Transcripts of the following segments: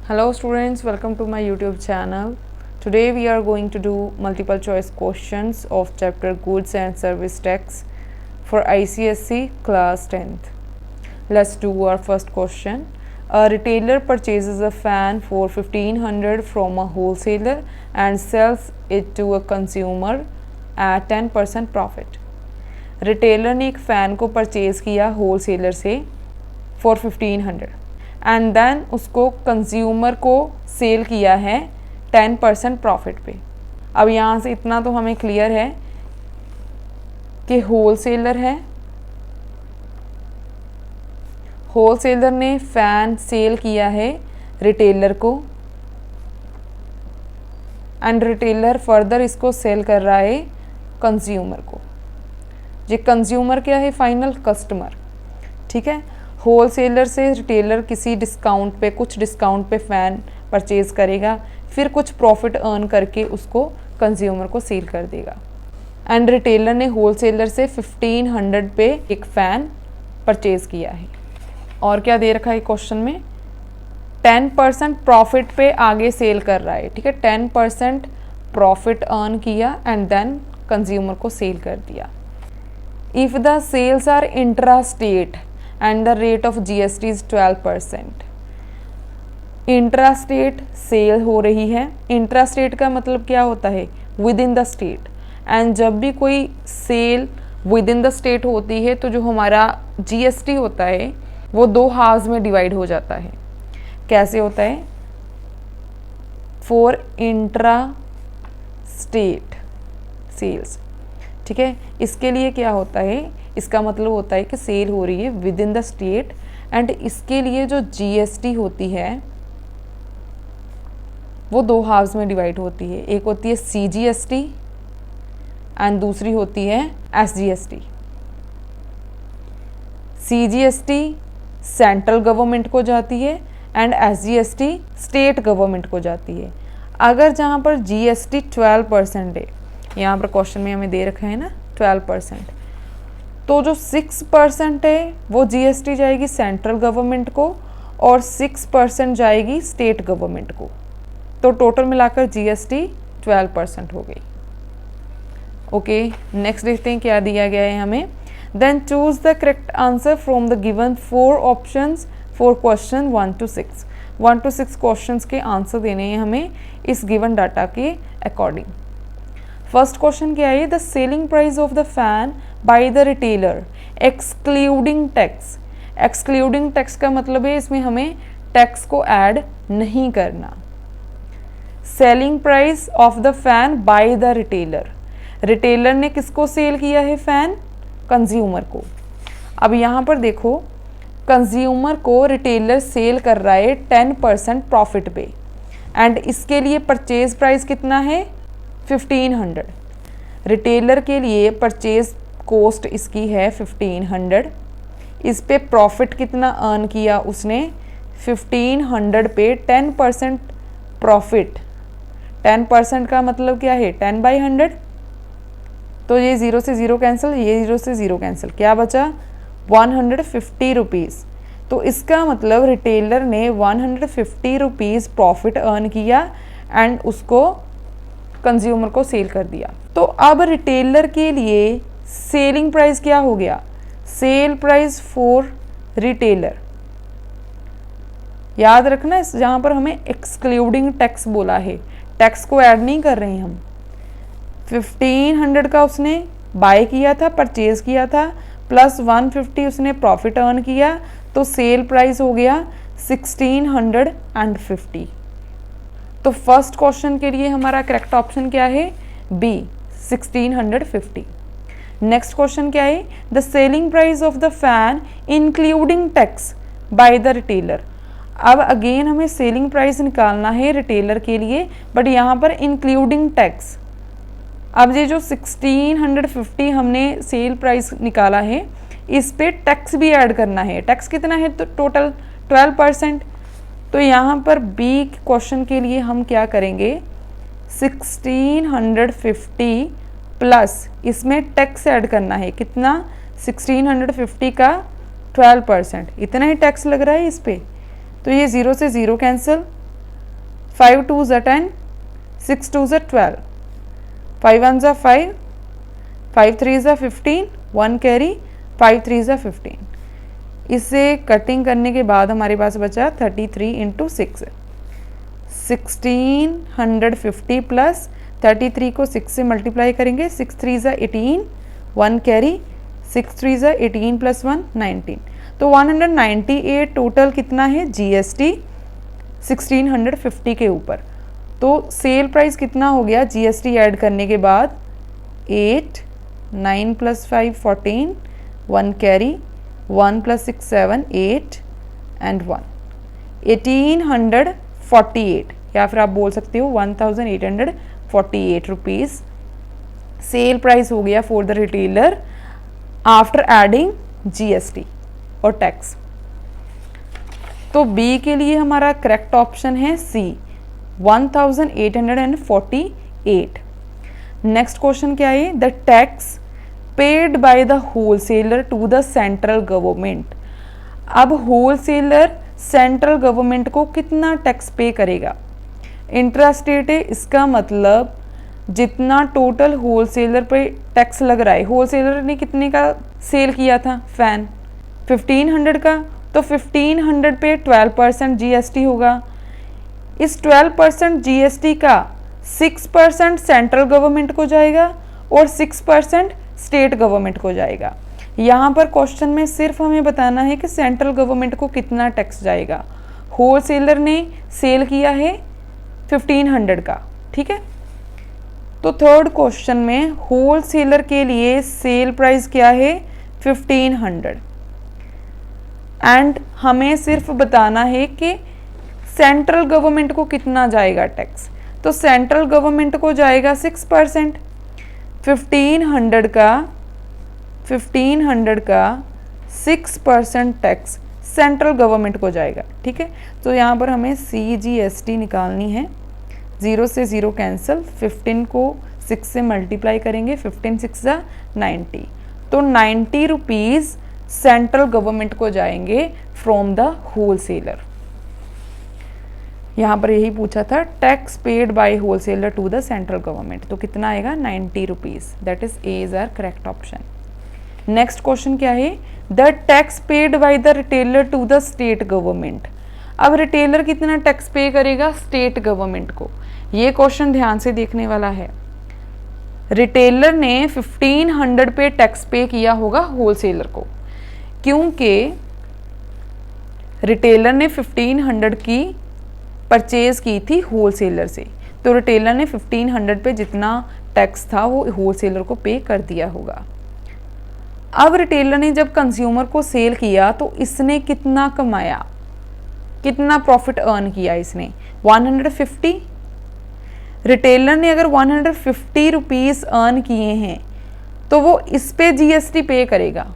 Hello students, welcome to my YouTube channel. Today we are going to do multiple choice questions of chapter Goods and Service Tax for ICSE class 10th. Let's do our first question. A retailer purchases a fan for 1500 from a wholesaler and sells it to a consumer at 10% profit. Retailer ने एक fan को purchase किया wholesaler से for 1500 and then उसको consumer को cell किया है 10% profit पे। अब यहाँ से इतना तो हमें क्लियर है कि होलसेलर है, होलसेलर ने फ़ैन सेल किया है रिटेलर को एंड रिटेलर फर्दर इसको सेल कर रहा है कंज्यूमर को। ये कंज्यूमर क्या है? Final customer. ठीक है, होलसेलर से रिटेलर किसी डिस्काउंट पे, कुछ डिस्काउंट पे फ़ैन परचेज़ करेगा, फिर कुछ प्रॉफिट अर्न करके उसको कंज्यूमर को सेल कर देगा। एंड रिटेलर ने होलसेलर से 1500 पे एक फ़ैन परचेज़ किया है। और क्या दे रखा है क्वेश्चन में? 10% प्रॉफिट पे आगे सेल कर रहा है। ठीक है, 10% प्रॉफिट अर्न किया एंड देन कंज्यूमर को सेल कर दिया। If the sales are intra state and the rate of GST is 12%. Intra state sale हो रही है। इंट्रा स्टेट का मतलब क्या होता है? Within the state. And जब भी कोई sale within the state होती है तो जो हमारा GST होता है वो दो हाफ्स में डिवाइड हो जाता है। कैसे होता है? For intra state sales. ठीक है, इसके लिए क्या होता है? इसका मतलब होता है कि सेल हो रही है within the state and इसके लिए जो GST होती है वो दो हाफ्स में डिवाइड होती है। एक होती है CGST एंड दूसरी होती है SGST। CGST सेंट्रल गवर्नमेंट को जाती है एंड SGST स्टेट गवर्नमेंट को जाती है। अगर जहाँ पर GST 12% है, यहाँ पर क्वेश्चन में हमें दे रखा है ना 12%, तो जो 6% है वो GST जाएगी सेंट्रल गवर्नमेंट को और 6% जाएगी स्टेट गवर्नमेंट को। तो टोटल मिलाकर GST 12% हो गई। ओके, नेक्स्ट देखते हैं क्या दिया गया है हमें। Then choose the correct answer from the given 4 options for question 1 to 6। 1 to 6 questions के आंसर देने हैं हमें इस गिवन डाटा के अकॉर्डिंग। फर्स्ट क्वेश्चन क्या है? The selling price of the fan by the retailer excluding tax. Excluding tax का मतलब है इसमें हमें टैक्स को ऐड नहीं करना। Selling price of the fan by the retailer, retailer ने किसको सेल किया है फैन? कंज्यूमर को। अब यहाँ पर देखो, कंज्यूमर को रिटेलर सेल कर रहा है 10% प्रॉफिट पे एंड इसके लिए परचेज प्राइस कितना है? 1500। रिटेलर के लिए परचेज कॉस्ट इसकी है 1500। इस पे प्रॉफिट कितना अर्न किया उसने? 1500 पे 10% प्रॉफिट। 10% का मतलब क्या है? 10/100। तो ये 0 से 0 कैंसिल, ये 0 से 0 कैंसिल, क्या बचा? 150 रुपीज़। तो इसका मतलब रिटेलर ने 150 रुपीज़ प्रॉफिट अर्न किया एंड उसको कंज्यूमर को सेल कर दिया। तो अब रिटेलर के लिए सेलिंग प्राइस क्या हो गया? Sale price for retailer. याद रखना, जहाँ पर हमें एक्सक्लूडिंग टैक्स बोला है, टैक्स को ऐड नहीं कर रहे हैं हम। 1500 का उसने बाय किया था, परचेज किया था, प्लस 150 उसने प्रॉफिट अर्न किया, तो सेल प्राइस हो गया 1650। तो फर्स्ट क्वेश्चन के लिए हमारा करेक्ट ऑप्शन क्या है? बी, 1650। नेक्स्ट क्वेश्चन क्या है? The selling price of the fan including tax by the retailer. अब अगेन हमें सेलिंग प्राइस निकालना है रिटेलर के लिए, बट यहाँ पर इंक्लूडिंग टैक्स। अब ये जो 1650 हमने सेल प्राइस निकाला है, इस पे टैक्स भी ऐड करना है। टैक्स कितना है? तो टोटल 12%। तो यहाँ पर बी क्वेश्चन के लिए हम क्या करेंगे? 1650 प्लस इसमें टैक्स ऐड करना है। कितना? 1650 का 12%, इतना ही टैक्स लग रहा है इस पे। तो ये 0 से 0 कैंसिल, 5 2 ज़ा 10, 6 2 ज़ा 12, 5 1 ज़ा 5, 5 3 ज़ा 15, 1 कैरी, 5 3 ज़ा 15। इसे कटिंग करने के बाद हमारे पास बचा 33 इंटू 6, 1650 प्लस 33 को 6 से मल्टीप्लाई करेंगे, 6 3 ज़ा 18, 1 कैरी, 6 3 ज़ा 18 प्लस 1 19। तो 198 टोटल कितना है जीएसटी 1650 के ऊपर। तो सेल प्राइस कितना हो गया जीएसटी ऐड करने के बाद 8, 9 प्लस 5 14, 1 कैरी, 1 प्लस 6 7 8 एंड 1, 1848 या फिर आप बोल सकते हो 1848 रुपीज़ सेल प्राइस हो गया for the retailer after adding GST और टैक्स। तो बी के लिए हमारा करेक्ट ऑप्शन है सी 1848। नेक्स्ट क्वेश्चन क्या है, the tax paid by the wholesaler to the central government. अब होलसेलर सेंट्रल गवर्नमेंट को कितना टैक्स पे करेगा। इंट्रास्टेट है, इसका मतलब जितना टोटल होलसेलर पे टैक्स लग रहा है, होलसेलर ने कितने का सेल किया था फैन 1500 का, तो 1500 पे 12% जीएसटी होगा। इस 12% जीएसटी का 6% सेंट्रल गवर्नमेंट को जाएगा और 6% स्टेट गवर्नमेंट को जाएगा। यहाँ पर क्वेश्चन में सिर्फ हमें बताना है कि सेंट्रल गवर्नमेंट को कितना टैक्स जाएगा। होलसेलर ने सेल किया है 1500 का, ठीक है। तो थर्ड क्वेश्चन में होलसेलर के लिए सेल प्राइस क्या है 1500 एंड हमें सिर्फ बताना है कि सेंट्रल गवर्नमेंट को कितना जाएगा टैक्स। तो सेंट्रल गवर्नमेंट को जाएगा 6%, 1500 का 6% टैक्स सेंट्रल गवर्नमेंट को जाएगा, ठीक है। तो यहाँ पर हमें CGST निकालनी है, 0 से 0 कैंसिल, 15 को 6 से मल्टीप्लाई करेंगे, 15 6 ज़ा 90, तो 90 रुपीज़ सेंट्रल गवर्नमेंट को जाएंगे फ्रॉम द होलसेलर। यहाँ पर यही पूछा था tax paid by wholesaler to the central government, तो कितना आएगा 90 rupees, that is A is are correct option. Next question क्या है, the tax paid by the retailer to the state government. अब रिटेलर कितना टैक्स पे करेगा state government को, ये क्वेश्चन ध्यान से देखने वाला है। रिटेलर ने 1500 पे टैक्स पे किया होगा होलसेलर को, क्योंकि रिटेलर ने 1500 की परचेज की थी होलसेलर से, तो रिटेलर ने 1500 पे जितना टैक्स था वो होलसेलर को पे कर दिया होगा। अब रिटेलर ने जब कंज्यूमर को सेल किया तो इसने कितना कमाया, कितना प्रॉफिट अर्न किया इसने 150। रिटेलर ने अगर 150 रुपीज़ अर्न किए हैं तो वो इस पे जीएसटी पे करेगा,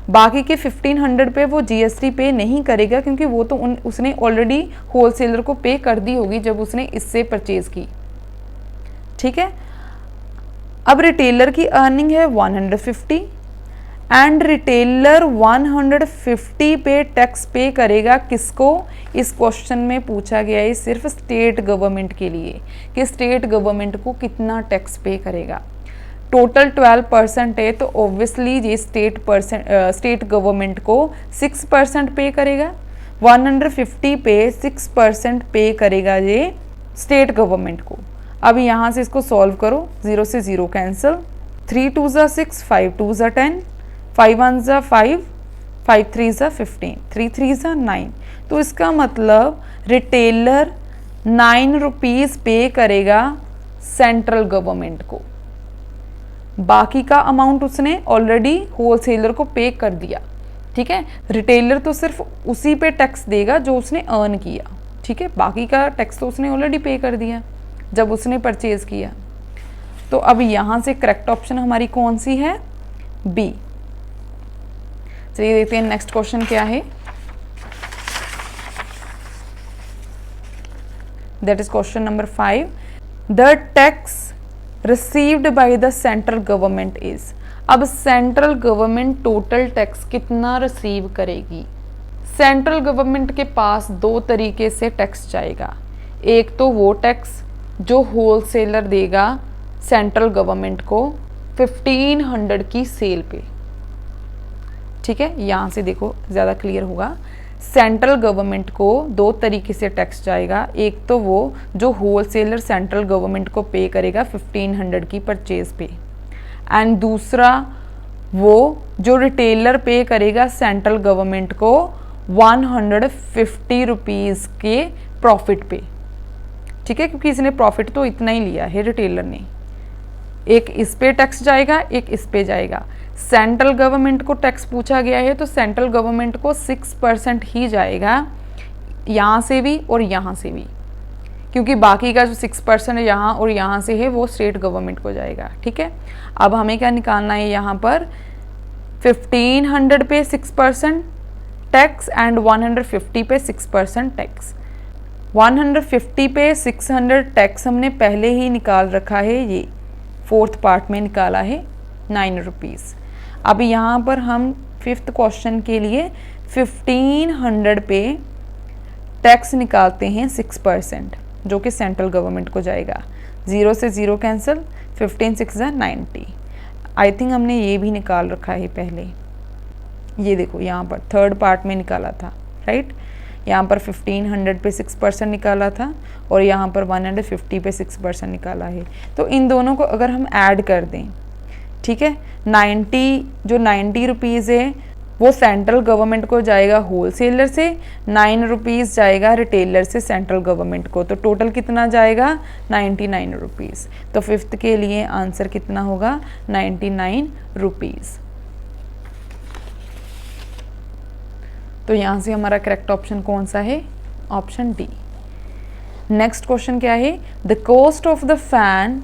बाकी के 1500 पे वो जीएसटी पे नहीं करेगा, क्योंकि वो तो उसने ऑलरेडी होलसेलर को पे कर दी होगी जब उसने इससे परचेज की, ठीक है। अब रिटेलर की अर्निंग है 150 एंड रिटेलर 150 पे टैक्स पे करेगा किसको, इस क्वेश्चन में पूछा गया है सिर्फ स्टेट गवर्नमेंट के लिए कि स्टेट गवर्नमेंट को कितना टैक्स पे करेगा। टोटल 12% है तो ऑब्वियसली ये स्टेट गवर्नमेंट को 6% पे करेगा, 150 पे 6% पे करेगा ये स्टेट गवर्नमेंट को। अब यहाँ से इसको सॉल्व करो, 0 से 0 कैंसिल, 3 2 ज़ा 6, 5 2 ज़ा 10, 5 1 ज़ा 5, 5 3 ज़ा 15, 3 3 ज़ा 9। तो इसका मतलब रिटेलर 9 रुपीज़ पे करेगा सेंट्रल गवर्नमेंट को, बाकी का अमाउंट उसने ऑलरेडी होलसेलर को पे कर दिया, ठीक है। रिटेलर तो सिर्फ उसी पे टैक्स देगा जो उसने अर्न किया, ठीक है, बाकी का टैक्स तो उसने ऑलरेडी पे कर दिया जब उसने परचेज किया। तो अब यहाँ से करेक्ट ऑप्शन हमारी कौन सी है, बी। चलिए देखते हैं नेक्स्ट क्वेश्चन क्या है, that is question number 5। The tax received by the central government is. अब सेंट्रल गवर्नमेंट टोटल टैक्स कितना रिसीव करेगी। सेंट्रल गवर्नमेंट के पास दो तरीके से टैक्स जाएगा, एक तो वो टैक्स जो होलसेलर देगा सेंट्रल गवर्नमेंट को 1500 की सेल पे, ठीक है। यहाँ से देखो ज़्यादा क्लियर होगा। सेंट्रल गवर्नमेंट को दो तरीके से टैक्स जाएगा, एक तो वो जो होलसेलर सेंट्रल गवर्नमेंट को पे करेगा 1500 की परचेज पे, एंड दूसरा वो जो रिटेलर पे करेगा सेंट्रल गवर्नमेंट को 150 रुपीज़ के प्रॉफिट पे, ठीक है, क्योंकि इसने प्रॉफिट तो इतना ही लिया है रिटेलर ने। एक इस पे टैक्स जाएगा, एक इस पे जाएगा। सेंट्रल गवर्नमेंट को टैक्स पूछा गया है तो सेंट्रल गवर्नमेंट को 6% ही जाएगा, यहाँ से भी और यहाँ से भी, क्योंकि बाकी का जो 6% यहाँ और यहाँ से है वो स्टेट गवर्नमेंट को जाएगा, ठीक है। अब हमें क्या निकालना है यहाँ पर, 1500 पे 6% टैक्स एंड 150 पे 6% टैक्स। 150 पे 600 टैक्स हमने पहले ही निकाल रखा है, ये 4th पार्ट में निकाला है 9 रुपीज़। अब यहाँ पर हम 5th क्वेश्चन के लिए 1500 पे टैक्स निकालते हैं 6%, जो कि सेंट्रल गवर्नमेंट को जाएगा। 0 से 0 कैंसिल, 15 6 90। आई थिंक हमने ये भी निकाल रखा है पहले, ये देखो यहाँ पर 3rd पार्ट में निकाला था, राइट। यहाँ पर 1500 पे 6% निकाला था और यहाँ पर 150 पे 6% निकाला है। तो इन दोनों को अगर हम ऐड कर दें, ठीक है, 90 रुपीज़ है वो सेंट्रल गवर्नमेंट को जाएगा होलसेलर से, 9 रुपीज़ जाएगा रिटेलर से सेंट्रल गवर्नमेंट को, तो टोटल कितना जाएगा 99 रुपीज़। तो 5th के लिए आंसर कितना होगा 99 रुपीज़। तो यहाँ से हमारा करेक्ट ऑप्शन कौन सा है, ऑप्शन डी। नेक्स्ट क्वेश्चन क्या है, the cost of the fan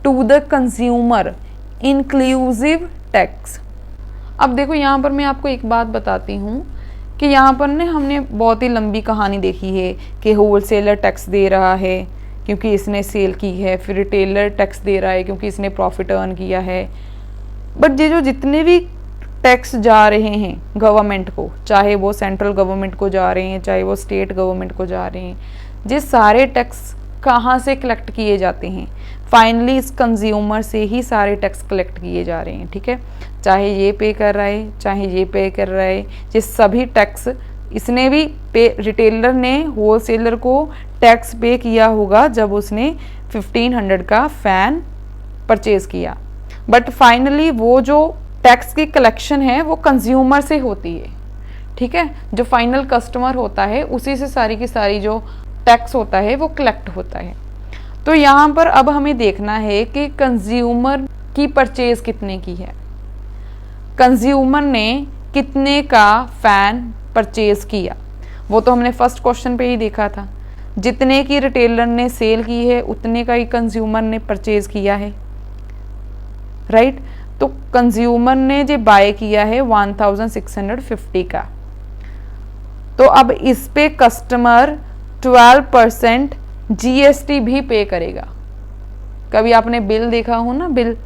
to the consumer inclusive tax. अब देखो यहाँ पर मैं आपको एक बात बताती हूँ कि यहाँ पर ने हमने बहुत ही लंबी कहानी देखी है कि होलसेलर टैक्स दे रहा है क्योंकि इसने सेल की है, फिर रिटेलर टैक्स दे रहा है क्योंकि इसने प्रॉफिट अर्न किया है। बट ये जो जितने भी टैक्स जा रहे हैं गवर्नमेंट को, चाहे वो सेंट्रल गवर्नमेंट को जा रहे हैं, चाहे वो स्टेट गवर्नमेंट को जा रहे हैं, ये सारे टैक्स कहाँ से कलेक्ट किए जाते हैं, फाइनली इस कंज्यूमर से ही सारे टैक्स कलेक्ट किए जा रहे हैं, ठीक है। चाहे ये पे कर रहा है, चाहे ये पे कर रहा है, ये सभी टैक्स इसने भी पे, रिटेलर ने होलसेलर को टैक्स पे किया होगा जब उसने 1500 का फ़ैन परचेज़ किया। बट फाइनली वो जो टैक्स की कलेक्शन है वो कंज्यूमर से होती है, ठीक है। जो फाइनल कस्टमर होता है उसी से सारी की सारी जो टैक्स होता है वो कलेक्ट होता है। तो यहाँ पर अब हमें देखना है कि कंज्यूमर की परचेज कितने की है, कंज्यूमर ने कितने का फ़ैन परचेज किया, वो तो हमने फर्स्ट क्वेश्चन पे ही देखा था। जितने की रिटेलर ने सेल की है उतने का ही कंज्यूमर ने परचेज किया है, राइट। तो कंज्यूमर ने जो बाय किया है 1650 का, तो अब इस पे कस्टमर 12% जीएसटी भी पे करेगा। कभी आपने बिल देखा हो ना, बिल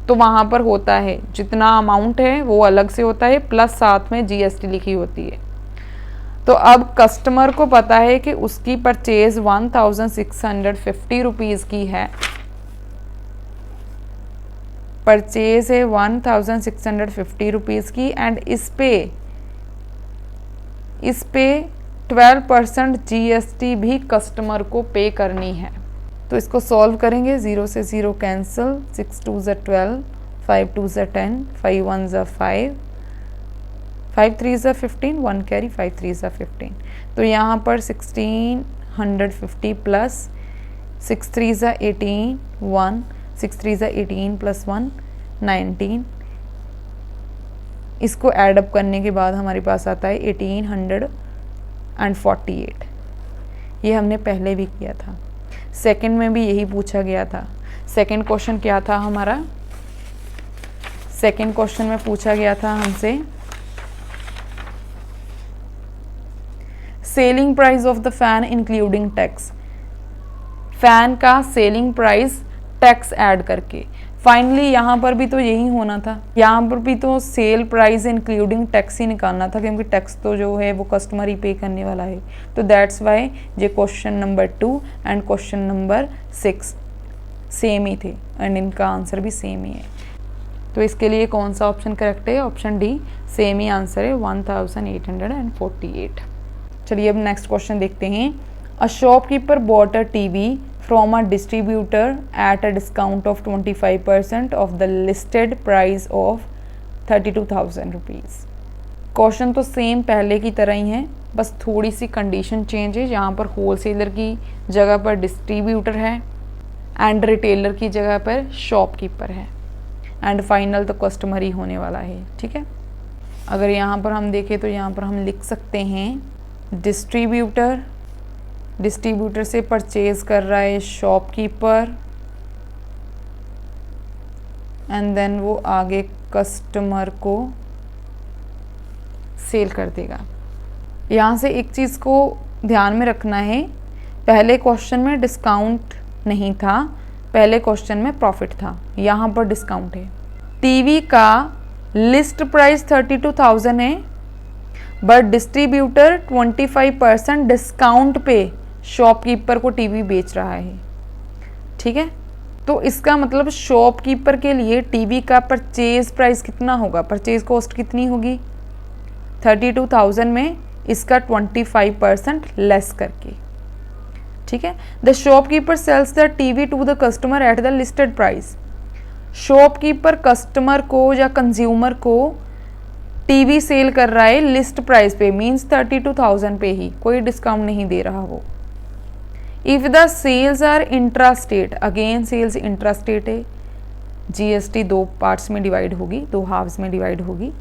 तो वहाँ पर होता है जितना अमाउंट है वो अलग से होता है, प्लस साथ में जीएसटी लिखी होती है। तो अब कस्टमर को पता है कि उसकी परचेज 1650 रुपीज़ की है, परचेज है 1650 रुपीज़ की, एंड इस पे 12% जीएसटी भी कस्टमर को पे करनी है। तो इसको सॉल्व करेंगे, 0 से 0 कैंसिल, 6 2 ज़ा 12, 5 2 ज़ा 10, 5 1 ज़ा 5, 5 3 ज़ा 15, 1 कैरी, 5 3 ज़ा 15। तो यहाँ पर 1650 प्लस 6 3 ज़ा 18, 1, 6 3 ज़ा 18 प्लस 1 19। इसको ऐडअप करने के बाद हमारे पास आता है 1848। ये हमने पहले भी किया था, सेकंड में भी यही पूछा गया था। सेकंड क्वेश्चन क्या था हमारा, सेकंड क्वेश्चन में पूछा गया था हमसे selling price of the fan including tax, fan का सेलिंग प्राइस टैक्स ऐड करके। फाइनली यहाँ पर भी तो यही होना था, यहाँ पर भी तो सेल प्राइस इंक्लूडिंग टैक्स ही निकालना था, क्योंकि टैक्स तो जो है वो कस्टमर ही पे करने वाला है। तो दैट्स वाई ये question number 2 and question number 6 same ही थे एंड इनका आंसर भी सेम ही है। तो इसके लिए कौन सा ऑप्शन करेक्ट है? ऑप्शन डी, सेम ही आंसर है 1848। चलिए अब नेक्स्ट क्वेश्चन देखते हैं। A shopkeeper bought a TV from a distributor at a discount of 25% of the listed price of 32,000 rupees। Question तो सेम पहले की तरह ही है, बस थोड़ी सी कंडीशन चेंज है। यहाँ पर होलसेलर की जगह पर डिस्ट्रीब्यूटर है एंड रिटेलर की जगह पर शॉपकीपर है एंड फाइनल तो कस्टमर ही होने वाला है। ठीक है, अगर यहाँ पर हम देखें तो यहाँ पर हम लिख सकते हैं डिस्ट्रीब्यूटर से परचेज कर रहा है शॉपकीपर एंड देन वो आगे कस्टमर को सेल कर देगा। यहाँ से एक चीज़ को ध्यान में रखना है, पहले क्वेश्चन में डिस्काउंट नहीं था, पहले क्वेश्चन में प्रॉफिट था, यहाँ पर डिस्काउंट है। टीवी का लिस्ट प्राइस 32,000 है बट डिस्ट्रीब्यूटर 25% डिस्काउंट पे शॉपकीपर को टीवी बेच रहा है। ठीक है, तो इसका मतलब शॉपकीपर के लिए टीवी का परचेज प्राइस कितना होगा, परचेज कॉस्ट कितनी होगी 32,000 में इसका 25% लेस करके। ठीक है, the shopkeeper sells the TV to the customer at the listed price. Shopkeeper customer को या कंज्यूमर को टीवी सेल कर रहा है लिस्ट प्राइस पे, मीन्स 32,000 पे ही, कोई डिस्काउंट नहीं दे रहा वो। If the sales are intrastate, again sales intrastate है, जीएसटी दो पार्ट्स में डिवाइड होगी, दो हाफ्स में डिवाइड होगी,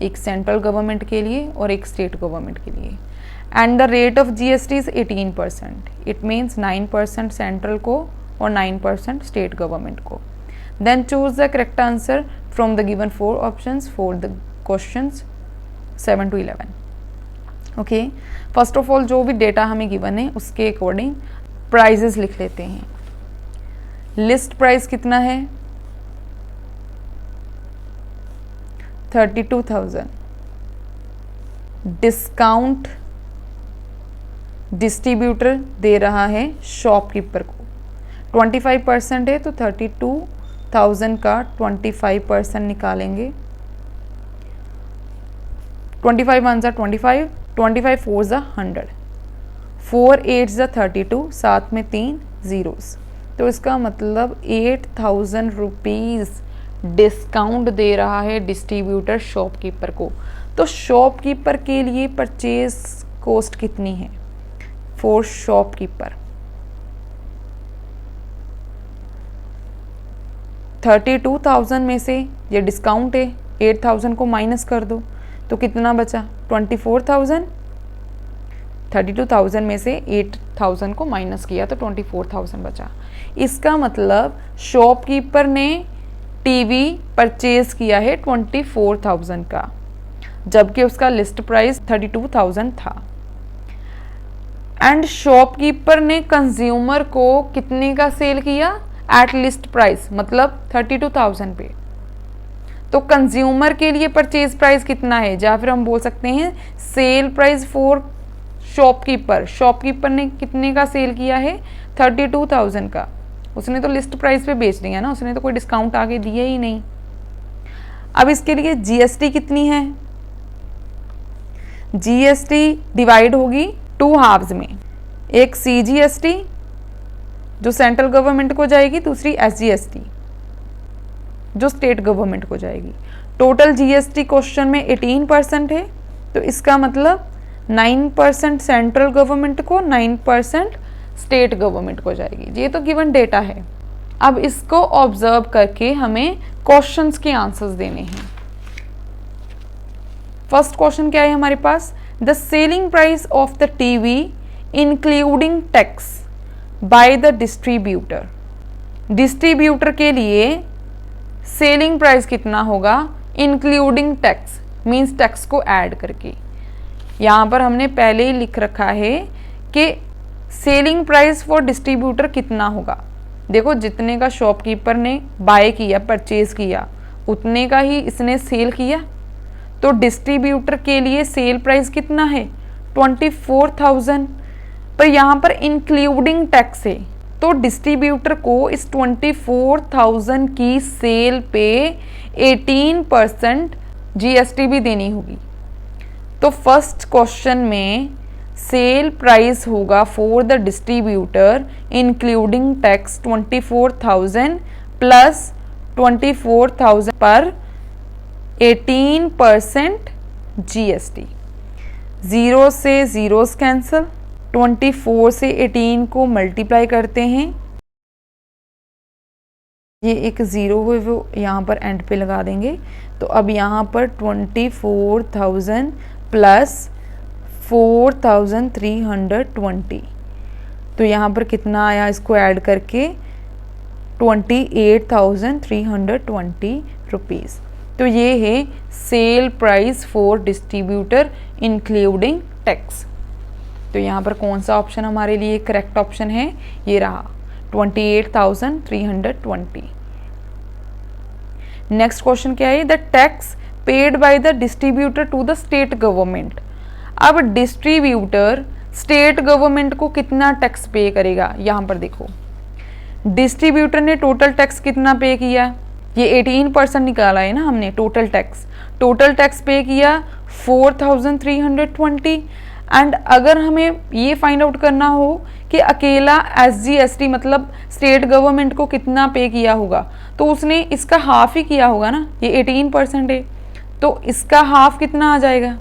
एक सेंट्रल गवर्नमेंट के लिए और एक स्टेट गवर्नमेंट के लिए। And the rate of GST is 18%, it means 9% central को और 9% स्टेट गवर्नमेंट को। Then choose the correct answer from the given 4 options for the questions 7 to 11। Okay, first of all जो भी डेटा हमें given है उसके अकॉर्डिंग प्राइजेस लिख लेते हैं। लिस्ट प्राइस कितना है 32,000, डिस्काउंट डिस्ट्रीब्यूटर दे रहा है शॉपकीपर को 25% है, तो 32,000 का 25% निकालेंगे। 25 1 25, 25 4 100, 4 8 32, साथ में 3 जीरोस, तो इसका मतलब 8,000 रुपीज़ डिस्काउंट दे रहा है डिस्ट्रीब्यूटर शॉपकीपर को। तो शॉपकीपर के लिए परचेज कॉस्ट कितनी है फॉर शॉपकीपर 32,000 में से ये डिस्काउंट है, 8,000 को माइनस कर दो तो कितना बचा 24,000। 32,000 में से 8,000 को माइनस किया तो 24,000 बचा। इसका मतलब शॉपकीपर ने टीवी परचेज किया है 24,000 का, जबकि उसका लिस्ट प्राइस 32,000 था। एंड शॉपकीपर ने कंज्यूमर को कितने का सेल किया एट लिस्ट प्राइस, मतलब 32,000 पे। तो कंज्यूमर के लिए परचेज प्राइस कितना है, या फिर हम बोल सकते हैं sale price for shopkeeper. Shopkeeper ने कितने का सेल किया है 32,000 का, उसने तो लिस्ट प्राइस पे बेच दिया ना, उसने तो कोई डिस्काउंट आगे दिया ही नहीं। अब इसके लिए जीएसटी कितनी है, जीएसटी डिवाइड होगी 2 हाफ्स में, एक सीजीएसटी जो सेंट्रल गवर्नमेंट को जाएगी, दूसरी एसजीएसटी जो स्टेट गवर्नमेंट को जाएगी। टोटल जीएसटी क्वेश्चन में 18% है, तो इसका मतलब 9% सेंट्रल गवर्नमेंट को, 9% स्टेट गवर्नमेंट को जाएगी। ये तो गिवन डेटा है। अब इसको ऑब्जर्व करके हमें क्वेश्चंस के आंसर्स देने हैं। फर्स्ट क्वेश्चन क्या है हमारे पास, the selling price of the TV including tax by the distributor. Distributor के लिए सेलिंग प्राइस कितना होगा इंक्लूडिंग टैक्स, मीन्स टैक्स को ऐड करके। यहाँ पर हमने पहले ही लिख रखा है कि सेलिंग प्राइस फॉर डिस्ट्रीब्यूटर कितना होगा, देखो जितने का शॉपकीपर ने बाय किया, परचेज किया, उतने का ही इसने सेल किया। तो डिस्ट्रीब्यूटर के लिए सेल प्राइस कितना है 24,000, पर यहाँ पर इंक्लूडिंग टैक्स है, तो डिस्ट्रीब्यूटर को इस 24,000 की सेल पे 18% जीएसटी भी देनी होगी। तो फर्स्ट क्वेश्चन में सेल प्राइस होगा for the distributor including tax 24,000 plus 24,000 पर 18% जीएसटी। ज़ीरो से ज़ीरोस कैंसिल, 24 से 18 को मल्टीप्लाई करते हैं, ये एक ज़ीरो हुए वो यहाँ पर एंड पे लगा देंगे। तो अब यहाँ पर 24,000 प्लस 4,320, तो यहाँ पर कितना आया, इसको ऐड करके 28,320 रुपीज़। तो ये है sale price for distributor including tax. तो यहाँ पर कौन सा ऑप्शन हमारे लिए करेक्ट ऑप्शन है, ये रहा 28,320। नेक्स्ट क्वेश्चन क्या है, the tax paid by the distributor to the state government. अब डिस्ट्रीब्यूटर स्टेट गवर्नमेंट को कितना टैक्स पे करेगा, यहाँ पर देखो डिस्ट्रीब्यूटर ने टोटल टैक्स कितना पे किया, ये 18% निकाला है ना हमने, टोटल टैक्स पे किया 4,320। एंड अगर हमें ये फाइंड आउट करना हो कि अकेला SGST मतलब स्टेट गवर्नमेंट को कितना पे किया होगा, तो उसने इसका हाफ ही किया होगा ना, ये 18% है, तो इसका हाफ कितना आ जाएगा,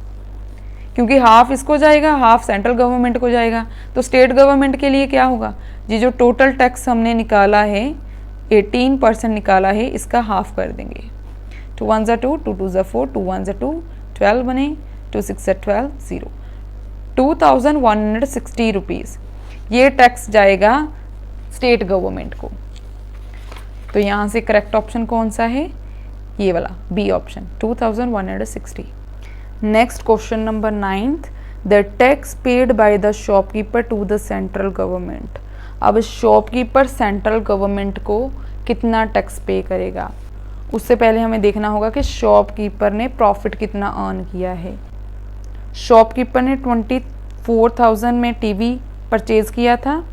क्योंकि हाफ इसको जाएगा, हाफ सेंट्रल गवर्नमेंट को जाएगा। तो स्टेट गवर्नमेंट के लिए क्या होगा, ये जो टोटल टैक्स हमने निकाला है 18% निकाला है, इसका हाफ कर देंगे। 2 1 2, 2 2 4, 2 1 2, 12 बने, 2 6 12, 0, 2,160 रुपीज़ ये टैक्स जाएगा स्टेट गवर्नमेंट को। तो यहाँ से करेक्ट ऑप्शन कौन सा है, ये वाला B option 2,160। Next question number 9th, the tax paid by the shopkeeper to the central government. अब शॉपकीपर सेंट्रल गवर्नमेंट को कितना टैक्स पे करेगा, उससे पहले हमें देखना होगा कि शॉपकीपर ने प्रॉफिट कितना अर्न किया है। शॉपकीपर ने 24,000 में टीवी परचेज किया था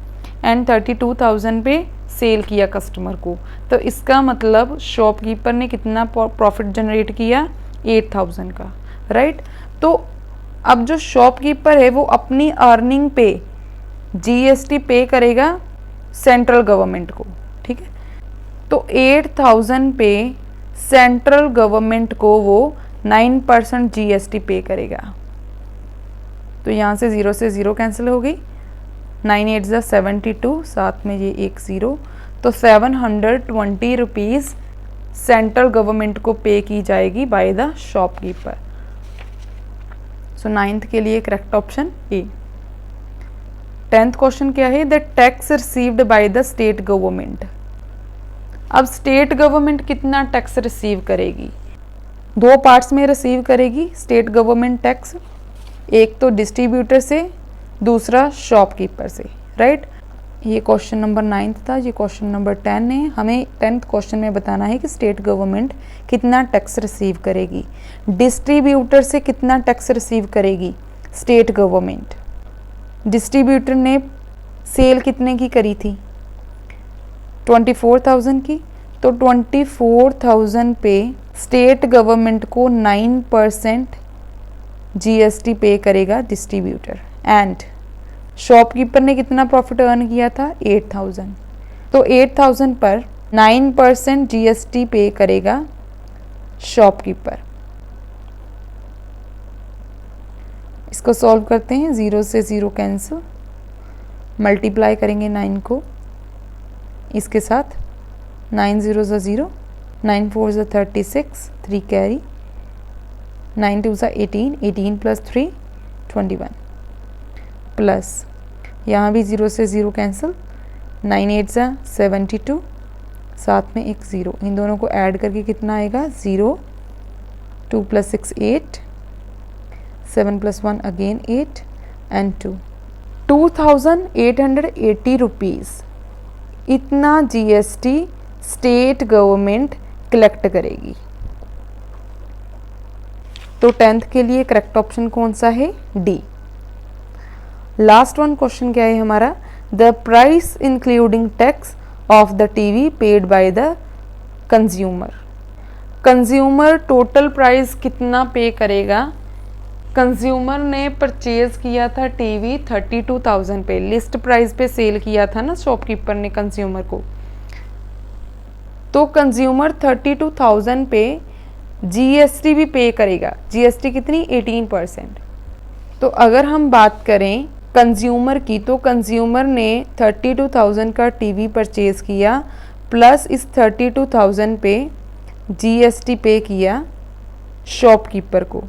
एंड 32,000 पे सेल किया कस्टमर को, तो इसका मतलब शॉपकीपर ने कितना प्रॉफिट जनरेट किया 8,000 का, राइट। तो अब जो शॉपकीपर है वो अपनी अर्निंग पे जीएसटी पे करेगा सेंट्रल गवर्नमेंट को, ठीक है। तो 8,000 पे सेंट्रल गवर्नमेंट को वो 9% जीएसटी पे करेगा। तो यहाँ से 0 से 0 कैंसिल हो गई, 9 8 जा 72, साथ में ये एक 0, तो 720 रुपीज़ सेंट्रल गवर्नमेंट को पे की जाएगी bye the shopkeeper. So 9th के लिए correct option A. 10th question क्या है, the tax received by the state government. अब स्टेट गवर्नमेंट कितना टैक्स रिसीव करेगी, दो पार्ट्स में रिसीव करेगी स्टेट गवर्नमेंट टैक्स, एक तो डिस्ट्रीब्यूटर से, दूसरा शॉपकीपर से, राइट। ये क्वेश्चन नंबर 9th था, ये क्वेश्चन नंबर 10 है। हमें 10th क्वेश्चन में बताना है कि स्टेट गवर्नमेंट कितना टैक्स रिसीव करेगी, डिस्ट्रीब्यूटर से कितना टैक्स रिसीव करेगी स्टेट गवर्नमेंट। डिस्ट्रीब्यूटर ने सेल कितने की करी थी 24,000 की, तो 24,000 पे स्टेट गवर्नमेंट को 9% जीएसटी पे करेगा डिस्ट्रीब्यूटर। एंड शॉपकीपर ने कितना प्रॉफिट अर्न किया था 8,000, तो 8,000 पर 9% जीएसटी पे करेगा शॉपकीपर। इसको सॉल्व करते हैं, 0 से 0 कैंसिल, मल्टीप्लाई करेंगे 9 को इसके साथ, 9 0 0, 9 4 36, 3 कैरी, 9 2 18, 18 प्लस 3 21, प्लस यहाँ भी 0 से 0 कैंसिल, 9 8 72, साथ में एक 0, इन दोनों को ऐड करके कितना आएगा 0, 2 plus 6 8, 7 plus 1 again 8 and 2, 2,880 rupees इतना जीएसटी स्टेट गवर्नमेंट कलेक्ट करेगी। तो 10th के लिए करेक्ट ऑप्शन कौन सा है? डी। लास्ट वन क्वेश्चन क्या है हमारा? The price including tax of the TV paid by the consumer. Consumer total price कितना पे करेगा? कंज्यूमर ने परचेज किया था टीवी 32,000 पे, लिस्ट प्राइस पे सेल किया था ना शॉपकीपर ने कंज्यूमर को। तो कंज्यूमर 32,000 पे जीएसटी भी पे करेगा। जीएसटी कितनी? 18%। तो अगर हम बात करें कंज्यूमर की, तो कंज्यूमर ने 32,000 का टीवी परचेज किया प्लस इस 32,000 पे जीएसटी पे किया शॉपकीपर को।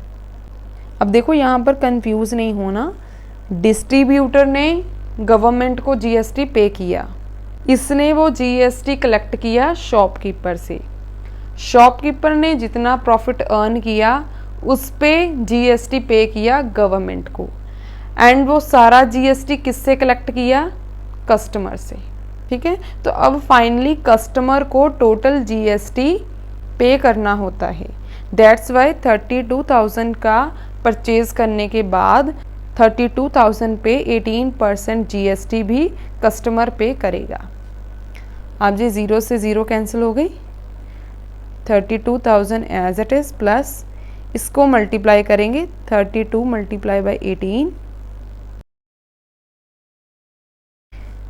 अब देखो यहाँ पर कंफ्यूज नहीं होना, डिस्ट्रीब्यूटर ने गवर्नमेंट को जीएसटी पे किया, इसने वो जीएसटी कलेक्ट किया शॉपकीपर से। शॉपकीपर ने जितना प्रॉफिट अर्न किया उस पे जीएसटी पे किया गवर्नमेंट को, एंड वो सारा जीएसटी किससे कलेक्ट किया? कस्टमर से। ठीक है, तो अब फाइनली कस्टमर को टोटल जीएसटी पे करना होता है। दैट्स वाई 32,000 का परचेज करने के बाद 32,000 पे 18% जीएसटी भी कस्टमर पे करेगा। अब जी 0 से 0 कैंसिल हो गई, 32,000 एज इट इज़ प्लस इसको मल्टीप्लाई करेंगे 32 मल्टीप्लाई बाई 18,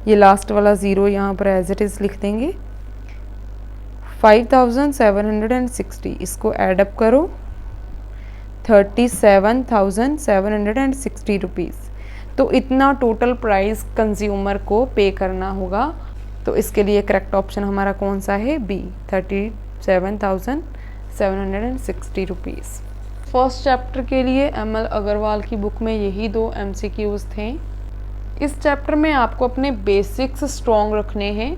ये लास्ट वाला 0 यहाँ पर एज इट इज़ लिख देंगे। 5,760 इसको एडअप करो, 37,760 रुपीज़। तो इतना टोटल प्राइस कंज्यूमर को पे करना होगा। तो इसके लिए करेक्ट ऑप्शन हमारा कौन सा है? B, 37,760 rupees. फर्स्ट चैप्टर के लिए एमएल अग्रवाल की बुक में यही 2 एमसीक्यूज थे। इस चैप्टर में आपको अपने बेसिक्स स्ट्रॉन्ग रखने हैं,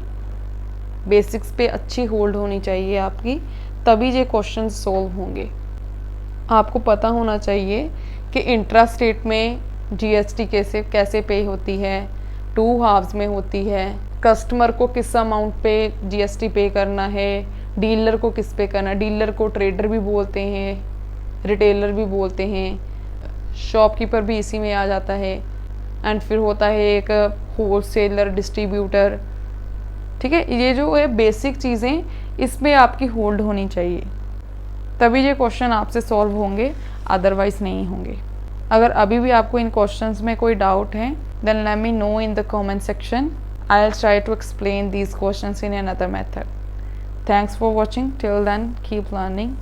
बेसिक्स पे अच्छी होल्ड होनी चाहिए आपकी, तभी ये क्वेश्चन सोल्व होंगे। आपको पता होना चाहिए कि इंट्रा स्टेट में जीएसटी कैसे पे होती है, 2 हाफ्स में होती है, कस्टमर को किस अमाउंट पे जीएसटी पे करना है, डीलर को किस पे करना है। डीलर को ट्रेडर भी बोलते हैं, रिटेलर भी बोलते हैं, शॉपकीपर भी इसी में आ जाता है, एंड फिर होता है एक होलसेलर, डिस्ट्रीब्यूटर। ठीक है, ये जो है बेसिक चीज़ें इसमें आपकी होल्ड होनी चाहिए, तभी ये क्वेश्चन आपसे सॉल्व होंगे, अदरवाइज नहीं होंगे। अगर अभी भी आपको इन क्वेश्चंस में कोई डाउट है, then let me know in the comment section. I will try to explain these questions in another method. Thanks for watching, till then keep learning.